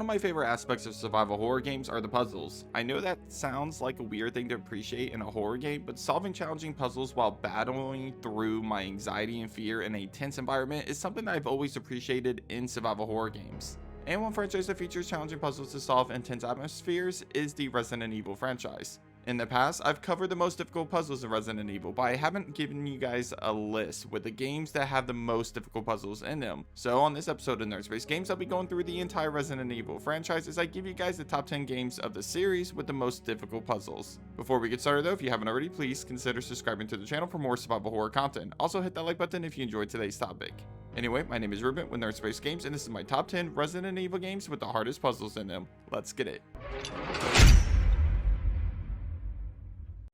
of my favorite aspects of survival horror games are the puzzles. I know that sounds like a weird thing to appreciate in a horror game, but solving challenging puzzles while battling through my anxiety and fear in a tense environment is something that I've always appreciated in survival horror games. And one franchise that features challenging puzzles to solve in tense atmospheres is the Resident Evil franchise. In the past, I've covered the most difficult puzzles in Resident Evil, but I haven't given you guys a list with the games that have the most difficult puzzles in them. So on this episode of Nerdspace Games, I'll be going through the entire Resident Evil franchise as I give you guys the top 10 games of the series with the most difficult puzzles. Before we get started though, if you haven't already, please consider subscribing to the channel for more survival horror content. Also hit that like button if you enjoyed today's topic. Anyway, my name is Ruben with Nerdspace Games, and this is my top 10 Resident Evil games with the hardest puzzles in them. Let's get it.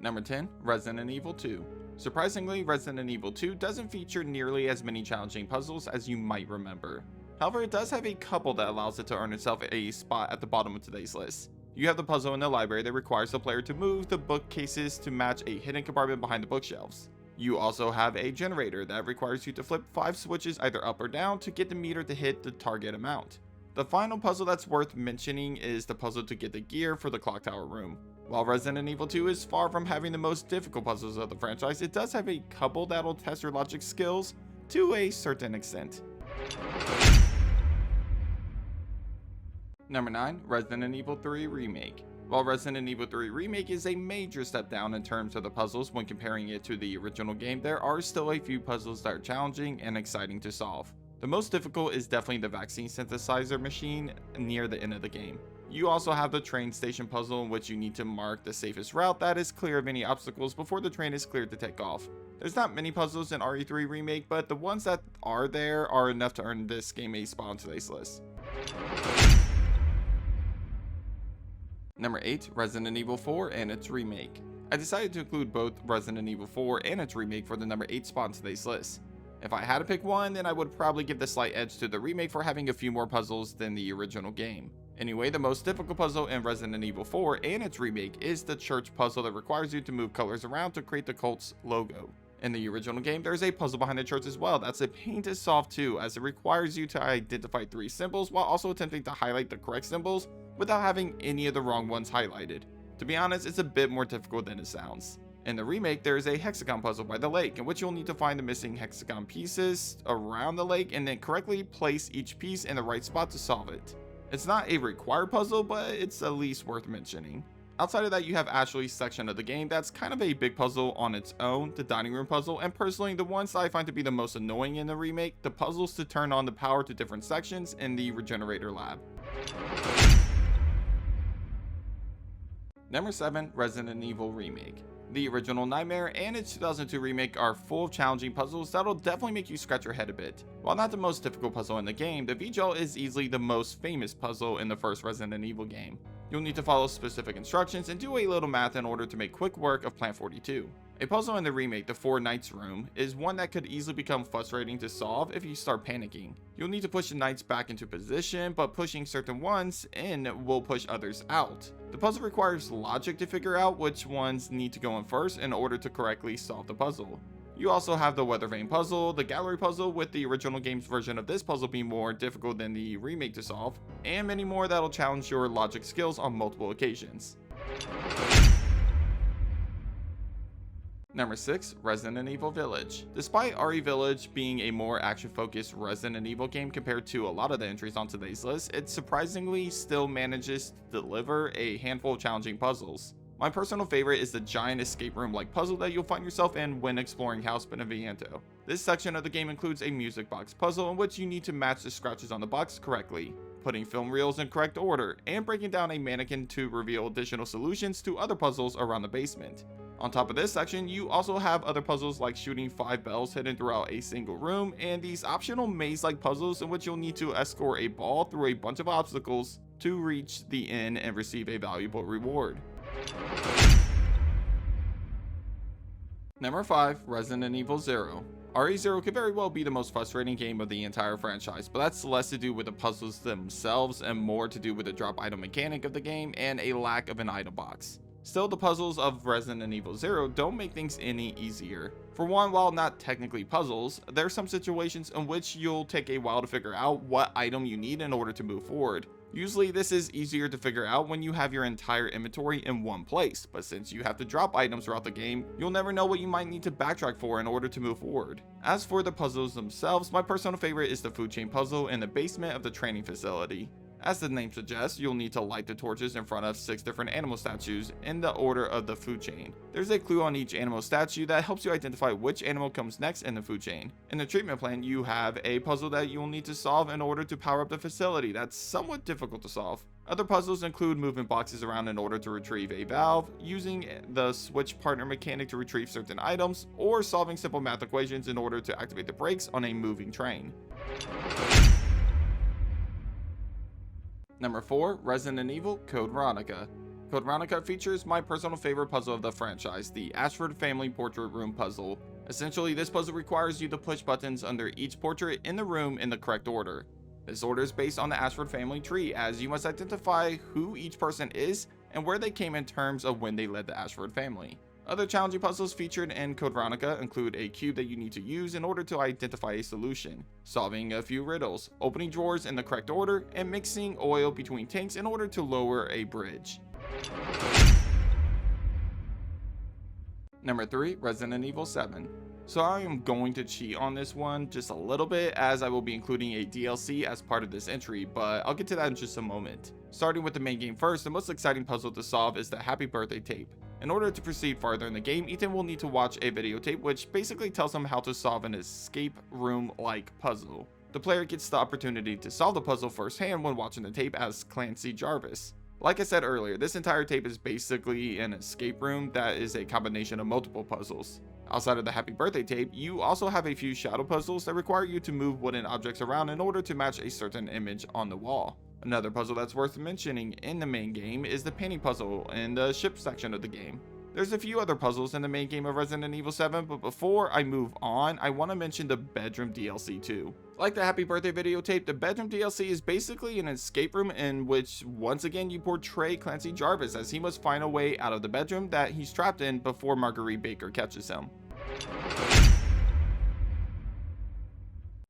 Number 10, Resident Evil 2. Surprisingly, Resident Evil 2 doesn't feature nearly as many challenging puzzles as you might remember. However, it does have a couple that allows it to earn itself a spot at the bottom of today's list. You have the puzzle in the library that requires the player to move the bookcases to match a hidden compartment behind the bookshelves. You also have a generator that requires you to flip 5 switches either up or down to get the meter to hit the target amount. The final puzzle that's worth mentioning is the puzzle to get the gear for the clock tower room. While Resident Evil 2 is far from having the most difficult puzzles of the franchise, it does have a couple that'll test your logic skills to a certain extent. Number 9, Resident Evil 3 Remake. While Resident Evil 3 Remake is a major step down in terms of the puzzles when comparing it to the original game, there are still a few puzzles that are challenging and exciting to solve. The most difficult is definitely the vaccine synthesizer machine near the end of the game. You also have the train station puzzle, in which you need to mark the safest route that is clear of any obstacles before the train is cleared to take off. There's not many puzzles in RE3 Remake, but the ones that are there are enough to earn this game a spot on today's list. Number 8, Resident Evil 4 and its remake. I decided to include both Resident Evil 4 and its remake for the number 8 spot on today's list. If I had to pick one, then I would probably give the slight edge to the remake for having a few more puzzles than the original game. Anyway, the most difficult puzzle in Resident Evil 4 and its remake is the church puzzle that requires you to move colors around to create the cult's logo. In the original game, there's a puzzle behind the church as well that's a pain to solve too, as it requires you to identify 3 symbols while also attempting to highlight the correct symbols without having any of the wrong ones highlighted. To be honest, it's a bit more difficult than it sounds. In the remake, there is a hexagon puzzle by the lake, in which you'll need to find the missing hexagon pieces around the lake and then correctly place each piece in the right spot to solve it. It's not a required puzzle, but it's at least worth mentioning. Outside of that, you have Ashley's section of the game that's kind of a big puzzle on its own, the dining room puzzle, and personally the ones that I find to be the most annoying in the remake, the puzzles to turn on the power to different sections in the regenerator lab. Number 7, Resident Evil Remake. The original Nightmare and its 2002 remake are full of challenging puzzles that'll definitely make you scratch your head a bit. While not the most difficult puzzle in the game, the VGL is easily the most famous puzzle in the first Resident Evil game. You'll need to follow specific instructions and do a little math in order to make quick work of Plant 42. A puzzle in the remake, the 4 Knights room, is one that could easily become frustrating to solve if you start panicking. You'll need to push the knights back into position, but pushing certain ones in will push others out. The puzzle requires logic to figure out which ones need to go in first in order to correctly solve the puzzle. You also have the weather vane puzzle, the gallery puzzle, with the original game's version of this puzzle being more difficult than the remake to solve, and many more that'll challenge your logic skills on multiple occasions. Number 6, Resident Evil Village. Despite RE Village being a more action-focused Resident Evil game compared to a lot of the entries on today's list, it surprisingly still manages to deliver a handful of challenging puzzles. My personal favorite is the giant escape room-like puzzle that you'll find yourself in when exploring House Beneviento. This section of the game includes a music box puzzle in which you need to match the scratches on the box correctly, putting film reels in correct order, and breaking down a mannequin to reveal additional solutions to other puzzles around the basement. On top of this section, you also have other puzzles like shooting 5 bells hidden throughout a single room, and these optional maze-like puzzles in which you'll need to escort a ball through a bunch of obstacles to reach the end and receive a valuable reward. Number 5, Resident Evil 0. RE0 could very well be the most frustrating game of the entire franchise, but that's less to do with the puzzles themselves and more to do with the drop item mechanic of the game and a lack of an item box. Still, the puzzles of Resident Evil 0 don't make things any easier. For one, while not technically puzzles, there are some situations in which you'll take a while to figure out what item you need in order to move forward. Usually this is easier to figure out when you have your entire inventory in one place, but since you have to drop items throughout the game, you'll never know what you might need to backtrack for in order to move forward. As for the puzzles themselves, my personal favorite is the food chain puzzle in the basement of the training facility. As the name suggests, you'll need to light the torches in front of 6 different animal statues in the order of the food chain. There's a clue on each animal statue that helps you identify which animal comes next in the food chain. In the treatment plant, you have a puzzle that you'll need to solve in order to power up the facility that's somewhat difficult to solve. Other puzzles include moving boxes around in order to retrieve a valve, using the switch partner mechanic to retrieve certain items, or solving simple math equations in order to activate the brakes on a moving train. Number 4, Resident Evil Code Veronica. Code Veronica features my personal favorite puzzle of the franchise, the Ashford Family Portrait Room puzzle. Essentially, this puzzle requires you to push buttons under each portrait in the room in the correct order. This order is based on the Ashford family tree, as you must identify who each person is and where they came in terms of when they led the Ashford family. Other challenging puzzles featured in Code Veronica include a cube that you need to use in order to identify a solution, solving a few riddles, opening drawers in the correct order, and mixing oil between tanks in order to lower a bridge. Number 3, Resident Evil 7. So I am going to cheat on this one just a little bit, as I will be including a DLC as part of this entry, but I'll get to that in just a moment. Starting with the main game first, the most exciting puzzle to solve is the Happy Birthday tape. In order to proceed farther in the game, Ethan will need to watch a videotape which basically tells him how to solve an escape room-like puzzle. The player gets the opportunity to solve the puzzle firsthand when watching the tape as Clancy Jarvis. Like I said earlier, this entire tape is basically an escape room that is a combination of multiple puzzles. Outside of the Happy Birthday tape, you also have a few shadow puzzles that require you to move wooden objects around in order to match a certain image on the wall. Another puzzle that's worth mentioning in the main game is the painting puzzle in the ship section of the game. There's a few other puzzles in the main game of Resident Evil 7, but before I move on, I want to mention the bedroom DLC too. Like the Happy Birthday videotape, the bedroom DLC is basically an escape room in which once again you portray Clancy Jarvis as he must find a way out of the bedroom that he's trapped in before Marguerite Baker catches him.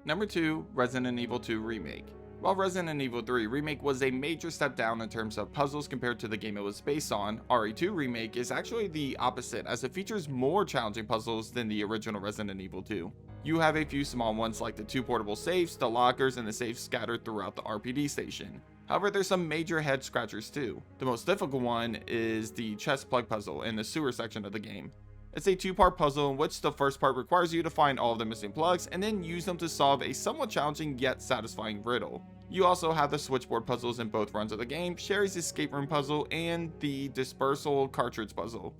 Number 2, Resident Evil 2 Remake. While Resident Evil 3 Remake was a major step down in terms of puzzles compared to the game it was based on, RE2 Remake is actually the opposite, as it features more challenging puzzles than the original Resident Evil 2. You have a few small ones like the 2 portable safes, the lockers, and the safes scattered throughout the RPD station. However, there's some major head scratchers too. The most difficult one is the chest plug puzzle in the sewer section of the game. It's a 2-part puzzle in which the first part requires you to find all of the missing plugs and then use them to solve a somewhat challenging yet satisfying riddle. You also have the switchboard puzzles in both runs of the game, Sherry's escape room puzzle, and the dispersal cartridge puzzle.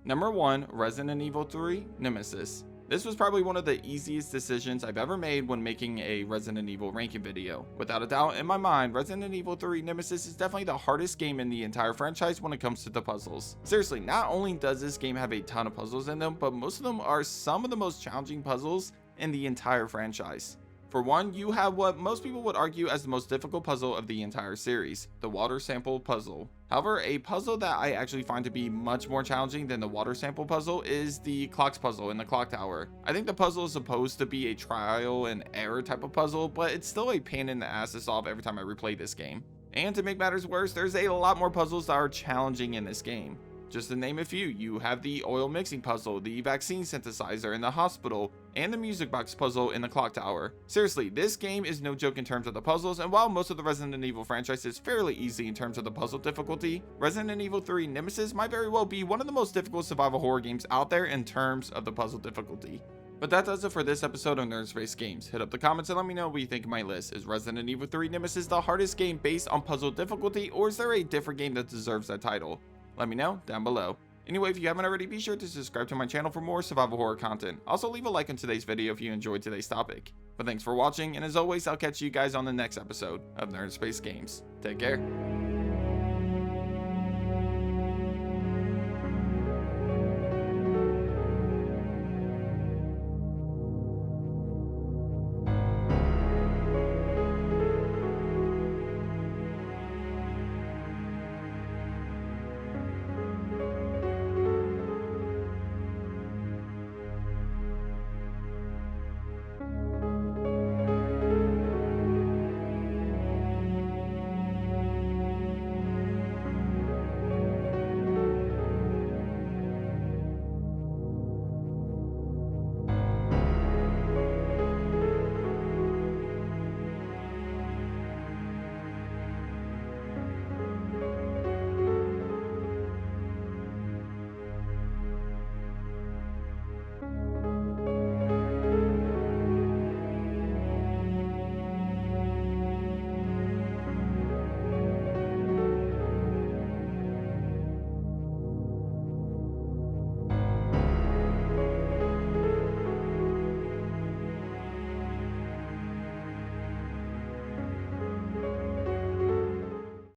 Number 1, Resident Evil 3 Nemesis. This was probably one of the easiest decisions I've ever made when making a Resident Evil ranking video. Without a doubt, in my mind, Resident Evil 3 Nemesis is definitely the hardest game in the entire franchise when it comes to the puzzles. Seriously, not only does this game have a ton of puzzles in them, but most of them are some of the most challenging puzzles in the entire franchise. For one, you have what most people would argue as the most difficult puzzle of the entire series, the water sample puzzle. However, a puzzle that I actually find to be much more challenging than the water sample puzzle is the clocks puzzle in the clock tower. I think the puzzle is supposed to be a trial and error type of puzzle, but it's still a pain in the ass to solve every time I replay this game. And to make matters worse, there's a lot more puzzles that are challenging in this game. Just to name a few, you have the oil mixing puzzle, the vaccine synthesizer in the hospital, and the music box puzzle in the clock tower. Seriously, this game is no joke in terms of the puzzles, and while most of the Resident Evil franchise is fairly easy in terms of the puzzle difficulty, Resident Evil 3 Nemesis might very well be one of the most difficult survival horror games out there in terms of the puzzle difficulty. But that does it for this episode of Nerdspace Games. Hit up the comments and let me know what you think of my list. Is Resident Evil 3 Nemesis the hardest game based on puzzle difficulty, or is there a different game that deserves that title? Let me know down below. Anyway, if you haven't already, be sure to subscribe to my channel for more survival horror content. Also, leave a like on today's video if you enjoyed today's topic. But thanks for watching, and as always, I'll catch you guys on the next episode of Nerdspace Games. Take care.